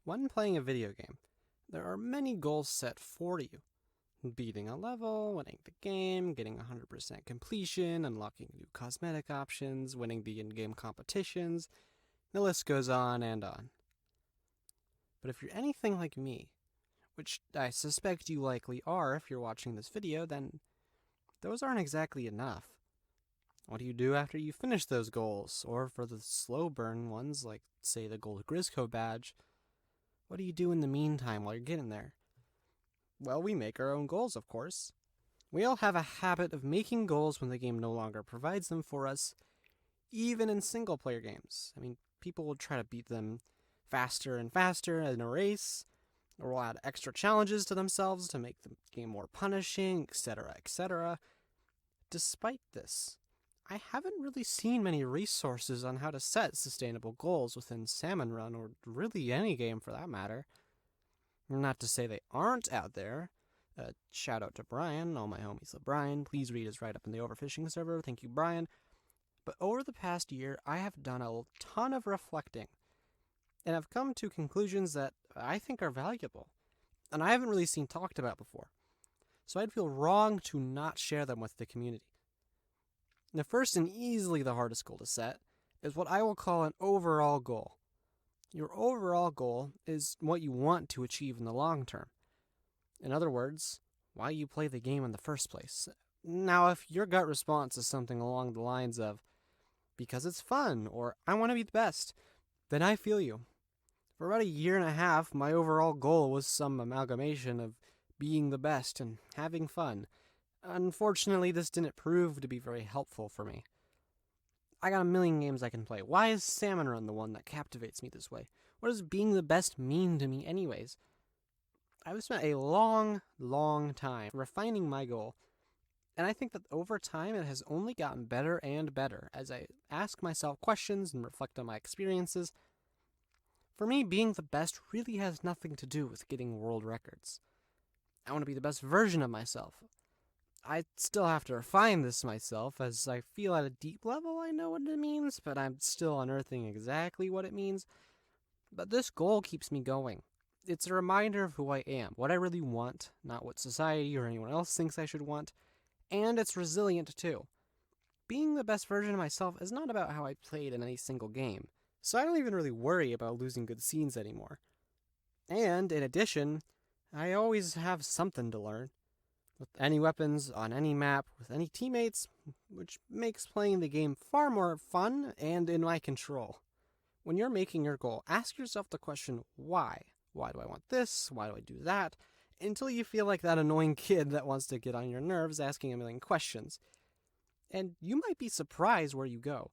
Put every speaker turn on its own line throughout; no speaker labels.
When playing a video game, there are many goals set for you. Beating a level, winning the game, getting 100% completion, unlocking new cosmetic options, winning the in-game competitions, the list goes on and on. But if you're anything like me, which I suspect you likely are if you're watching this video, then those aren't exactly enough. What do you do after you finish those goals? Or for the slow burn ones, like, say, the Gold Grisco badge, what do you do in the meantime while you're getting there? Well, we make our own goals, of course. We all have a habit of making goals when the game no longer provides them for us, even in single-player games. I mean, people will try to beat them faster and faster in a race, or will add extra challenges to themselves to make the game more punishing, etc., etc. Despite this, I haven't really seen many resources on how to set sustainable goals within Salmon Run, or really any game for that matter. Not to say they aren't out there. Shout out to Brian, all my homies love Brian. Please read his write-up in the Overfishing server. Thank you, Brian. But over the past year, I have done a ton of reflecting, and I've come to conclusions that I think are valuable, and I haven't really seen talked about before. So I'd feel wrong to not share them with the community. The first and easily the hardest goal to set is what I will call an overall goal. Your overall goal is what you want to achieve in the long term. In other words, why you play the game in the first place. Now, if your gut response is something along the lines of, because it's fun, or I want to be the best, then I feel you. For about a year and a half, my overall goal was some amalgamation of being the best and having fun. Unfortunately, this didn't prove to be very helpful for me. I got a million games I can play. Why is Salmon Run the one that captivates me this way? What does being the best mean to me anyways? I've spent a long time refining my goal, and I think that over time it has only gotten better and better as I ask myself questions and reflect on my experiences. For me, being the best really has nothing to do with getting world records. I want to be the best version of myself. I still have to refine this myself, as I feel at a deep level I know what it means, but I'm still unearthing exactly what it means. But this goal keeps me going. It's a reminder of who I am, what I really want, not what society or anyone else thinks I should want, and it's resilient too. Being the best version of myself is not about how I played in any single game, so I don't even really worry about losing good scenes anymore. And, in addition, I always have something to learn. With any weapons, on any map, with any teammates, which makes playing the game far more fun and in my control. When you're making your goal, ask yourself the question, why? Why do I want this? Why do I do that? Until you feel like that annoying kid that wants to get on your nerves asking a million questions. And you might be surprised where you go.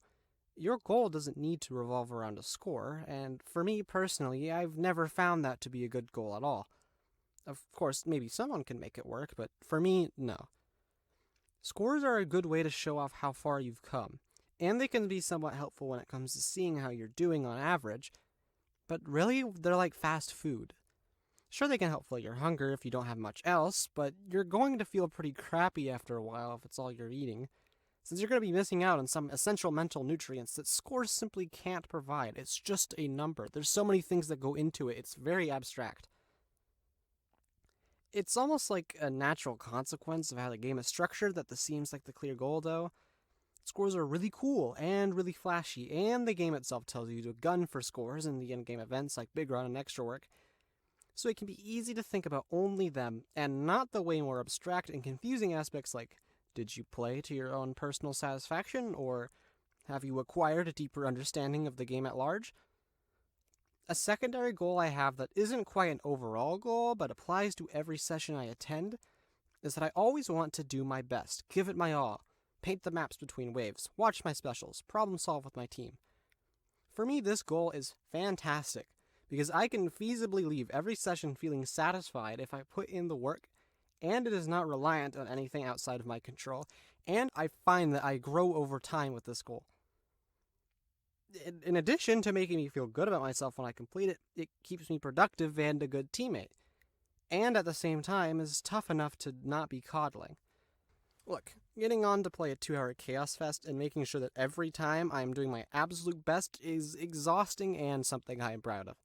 Your goal doesn't need to revolve around a score, and for me personally, I've never found that to be a good goal at all. Of course, maybe someone can make it work, but for me, no. Scores are a good way to show off how far you've come, and they can be somewhat helpful when it comes to seeing how you're doing on average, but really, they're like fast food. Sure, they can help fill your hunger if you don't have much else, but you're going to feel pretty crappy after a while if it's all you're eating, since you're going to be missing out on some essential mental nutrients that scores simply can't provide. It's just a number. There's so many things that go into it, it's very abstract. It's almost like a natural consequence of how the game is structured that this seems like the clear goal, though. Scores are really cool and really flashy, and the game itself tells you to gun for scores in the in-game events like Big Run and Extra Work, so it can be easy to think about only them and not the way more abstract and confusing aspects like, did you play to your own personal satisfaction, or have you acquired a deeper understanding of the game at large? A secondary goal I have that isn't quite an overall goal, but applies to every session I attend, is that I always want to do my best, give it my all, paint the maps between waves, watch my specials, problem solve with my team. For me, this goal is fantastic, because I can feasibly leave every session feeling satisfied if I put in the work, and it is not reliant on anything outside of my control, and I find that I grow over time with this goal. In addition to making me feel good about myself when I complete it, it keeps me productive and a good teammate. And at the same time is tough enough to not be coddling. Look, getting on to play a 2-hour Chaos Fest and making sure that every time I am doing my absolute best is exhausting and something I am proud of.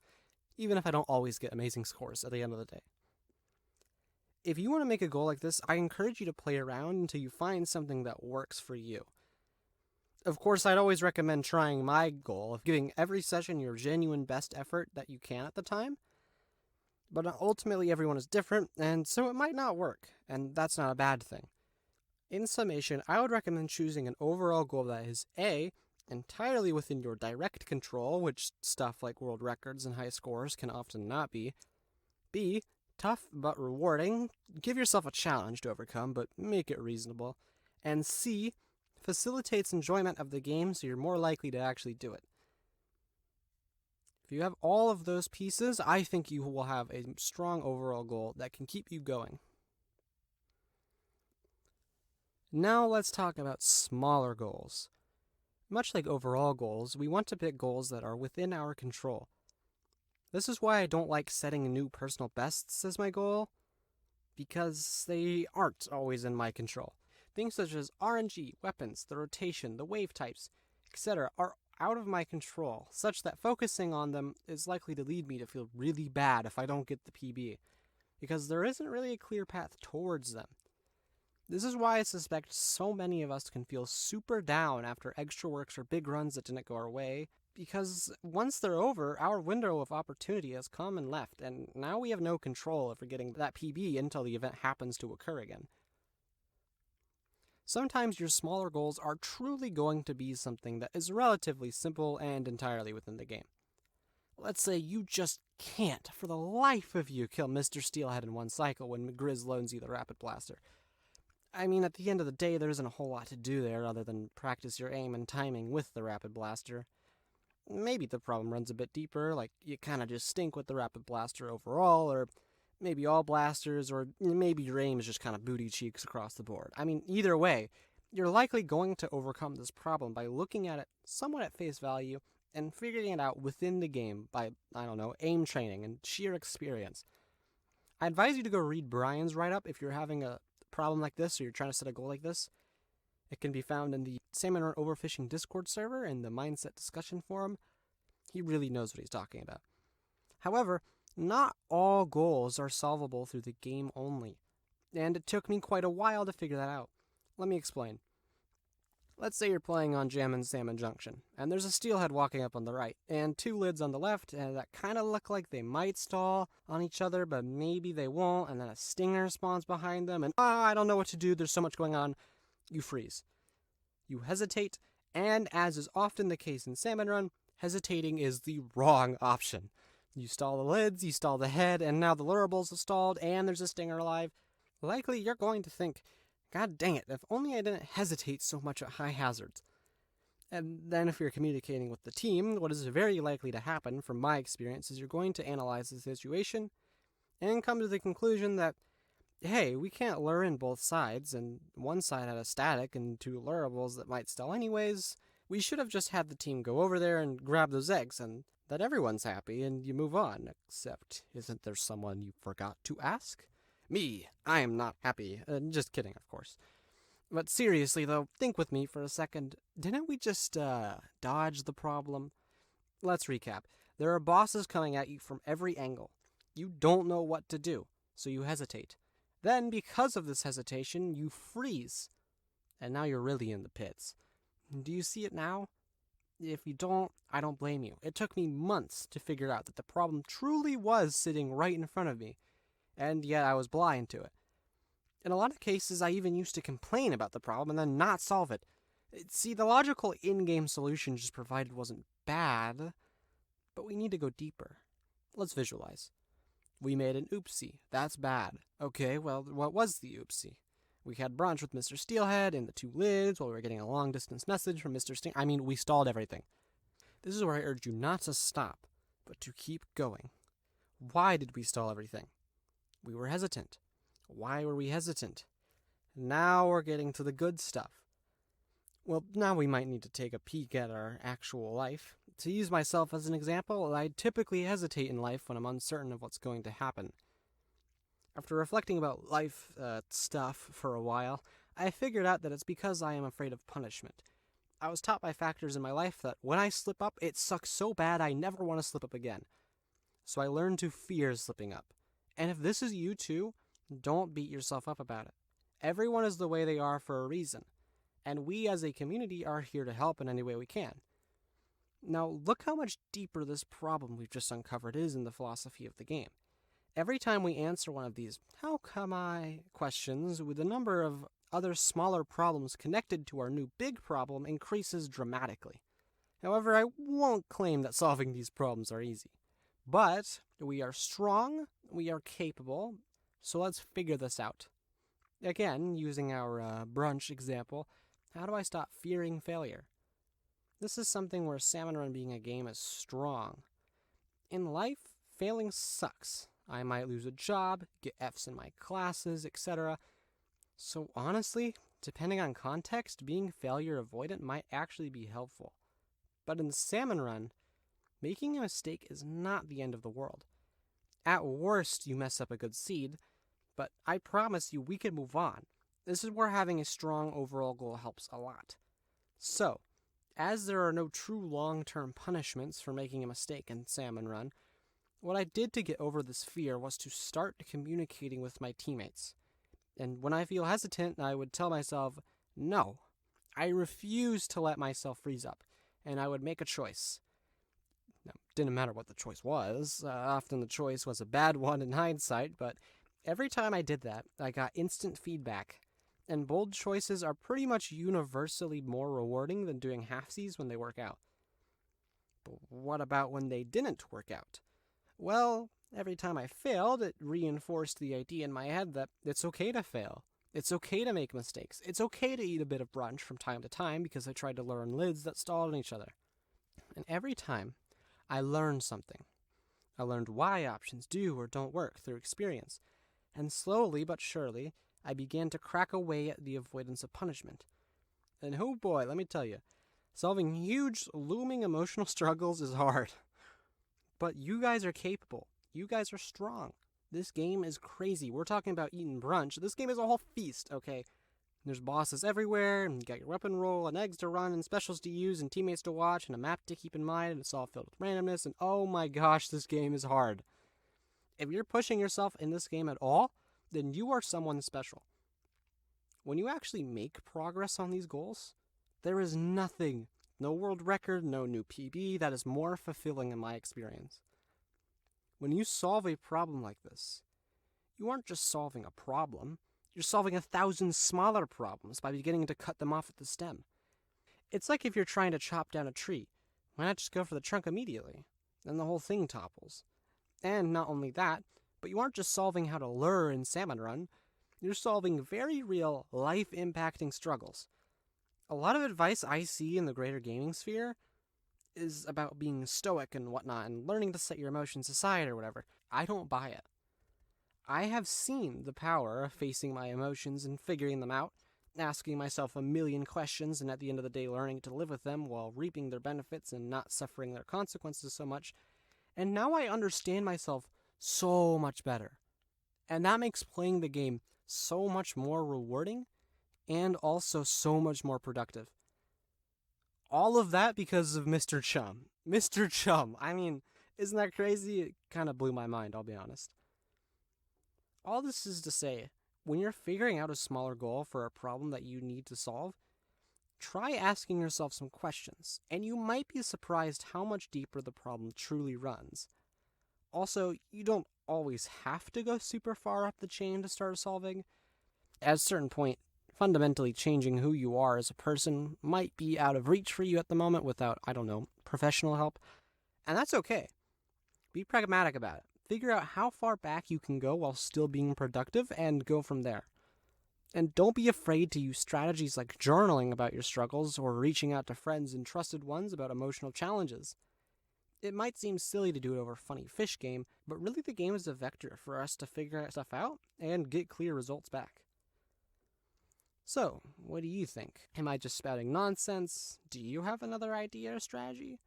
even if I don't always get amazing scores at the end of the day. If you want to make a goal like this, I encourage you to play around until you find something that works for you. Of course, I'd always recommend trying my goal of giving every session your genuine best effort that you can at the time. But ultimately, everyone is different, and so it might not work, and that's not a bad thing. In summation, I would recommend choosing an overall goal that is A, entirely within your direct control, which stuff like world records and high scores can often not be. B, tough but rewarding. Give yourself a challenge to overcome, but make it reasonable. And C, facilitates enjoyment of the game, so you're more likely to actually do it. If you have all of those pieces, I think you will have a strong overall goal that can keep you going. Now let's talk about smaller goals. Much like overall goals, we want to pick goals that are within our control. This is why I don't like setting new personal bests as my goal, because they aren't always in my control. Things such as RNG, weapons, the rotation, the wave types, etc. are out of my control, such that focusing on them is likely to lead me to feel really bad if I don't get the PB, because there isn't really a clear path towards them. This is why I suspect so many of us can feel super down after extra works or big runs that didn't go our way, because once they're over, our window of opportunity has come and left, and now we have no control over getting that PB until the event happens to occur again. Sometimes your smaller goals are truly going to be something that is relatively simple and entirely within the game. Let's say you just can't, for the life of you, kill Mr. Steelhead in one cycle when Grizz loans you the Rapid Blaster. I mean, at the end of the day, there isn't a whole lot to do there other than practice your aim and timing with the Rapid Blaster. Maybe the problem runs a bit deeper, like you kind of just stink with the Rapid Blaster overall, or maybe all blasters, or maybe your aim is just kind of booty cheeks across the board. I mean, either way, you're likely going to overcome this problem by looking at it somewhat at face value and figuring it out within the game by, aim training and sheer experience. I advise you to go read Brian's write-up if you're having a problem like this or you're trying to set a goal like this. It can be found in the Salmon Run Overfishing Discord server and the Mindset Discussion Forum. He really knows what he's talking about. However, not all goals are solvable through the game only, and it took me quite a while to figure that out. Let me explain. Let's say you're playing on Jam and Salmon Junction, and there's a steelhead walking up on the right, and two lids on the left, and that kind of look like they might stall on each other, but maybe they won't, and then a stinger spawns behind them, and I don't know what to do, there's so much going on. You freeze. You hesitate, and as is often the case in Salmon Run, hesitating is the wrong option. You stall the lids, you stall the head, and now the lurables have stalled, and there's a stinger alive. Likely you're going to think, God dang it, if only I didn't hesitate so much at high hazards. And then if you're communicating with the team, what is very likely to happen, from my experience, is you're going to analyze the situation and come to the conclusion that, hey, we can't lure in both sides, and one side had a static and two lurables that might stall anyways. We should have just had the team go over there and grab those eggs, and that everyone's happy, and you move on. Except, isn't there someone you forgot to ask? Me. I am not happy. Just kidding, of course. But seriously, though, think with me for a second. Didn't we just, dodge the problem? Let's recap. There are bosses coming at you from every angle. You don't know what to do, so you hesitate. Then, because of this hesitation, you freeze. And now you're really in the pits. Do you see it now? If you don't, I don't blame you. It took me months to figure out that the problem truly was sitting right in front of me, and yet I was blind to it. In a lot of cases, I even used to complain about the problem and then not solve it. See, the logical in-game solution just provided wasn't bad, but we need to go deeper. Let's visualize. We made an oopsie. That's bad. Okay, well, what was the oopsie? We had brunch with Mr. Steelhead in the two lids while we were getting a long-distance message from Mr. we stalled everything. This is where I urge you not to stop, but to keep going. Why did we stall everything? We were hesitant. Why were we hesitant? Now we're getting to the good stuff. Well, now we might need to take a peek at our actual life. To use myself as an example, I typically hesitate in life when I'm uncertain of what's going to happen. After reflecting about life stuff for a while, I figured out that it's because I am afraid of punishment. I was taught by factors in my life that when I slip up, it sucks so bad I never want to slip up again. So I learned to fear slipping up. And if this is you too, don't beat yourself up about it. Everyone is the way they are for a reason, and we as a community are here to help in any way we can. Now, look how much deeper this problem we've just uncovered is in the philosophy of the game. Every time we answer one of these "how come I" questions, with the number of other smaller problems connected to our new big problem increases dramatically. However, I won't claim that solving these problems are easy. But we are strong, we are capable, so let's figure this out. Again, using our brunch example, how do I stop fearing failure? This is something where Salmon Run being a game is strong. In life, failing sucks. I might lose a job, get Fs in my classes, etc. So honestly, depending on context, being failure avoidant might actually be helpful. But in Salmon Run, making a mistake is not the end of the world. At worst, you mess up a good seed, but I promise you we can move on. This is where having a strong overall goal helps a lot. So, as there are no true long-term punishments for making a mistake in Salmon Run, what I did to get over this fear was to start communicating with my teammates. And when I feel hesitant, I would tell myself, no, I refuse to let myself freeze up, and I would make a choice. Now, didn't matter what the choice was. Often the choice was a bad one in hindsight, but every time I did that, I got instant feedback. And bold choices are pretty much universally more rewarding than doing halfsies when they work out. But what about when they didn't work out? Well, every time I failed, it reinforced the idea in my head that it's okay to fail. It's okay to make mistakes. It's okay to eat a bit of brunch from time to time because I tried to learn lids that stalled on each other. And every time, I learned something. I learned why options do or don't work through experience. And slowly but surely, I began to crack away at the avoidance of punishment. And oh boy, let me tell you, solving huge, looming emotional struggles is hard. But you guys are capable. You guys are strong. This game is crazy. We're talking about eating brunch. This game is a whole feast, okay? There's bosses everywhere, and you got your weapon roll, and eggs to run, and specials to use, and teammates to watch, and a map to keep in mind, and it's all filled with randomness, and oh my gosh, this game is hard. If you're pushing yourself in this game at all, then you are someone special. When you actually make progress on these goals, there is nothing, no world record, no new PB, that is more fulfilling in my experience. When you solve a problem like this, you aren't just solving a problem, you're solving 1,000 smaller problems by beginning to cut them off at the stem. It's like if you're trying to chop down a tree, why not just go for the trunk immediately? Then the whole thing topples. And not only that, but you aren't just solving how to lure in Salmon Run, you're solving very real, life-impacting struggles. A lot of advice I see in the greater gaming sphere is about being stoic and whatnot, and learning to set your emotions aside or whatever. I don't buy it. I have seen the power of facing my emotions and figuring them out, asking myself a million questions, and at the end of the day learning to live with them while reaping their benefits and not suffering their consequences so much. And now I understand myself so much better. And that makes playing the game so much more rewarding and also so much more productive. All of that because of Mr. Chum. Mr. Chum. I mean, isn't that crazy? It kind of blew my mind, I'll be honest. All this is to say, when you're figuring out a smaller goal for a problem that you need to solve, try asking yourself some questions, and you might be surprised how much deeper the problem truly runs. Also, you don't always have to go super far up the chain to start solving. At a certain point, fundamentally changing who you are as a person might be out of reach for you at the moment without, professional help. And that's okay. Be pragmatic about it. Figure out how far back you can go while still being productive and go from there. And don't be afraid to use strategies like journaling about your struggles or reaching out to friends and trusted ones about emotional challenges. It might seem silly to do it over a funny fish game, but really the game is a vector for us to figure stuff out and get clear results back. So, what do you think? Am I just spouting nonsense? Do you have another idea or strategy?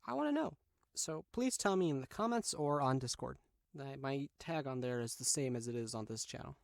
I want to know. So please tell me in the comments or on Discord. My tag on there is the same as it is on this channel.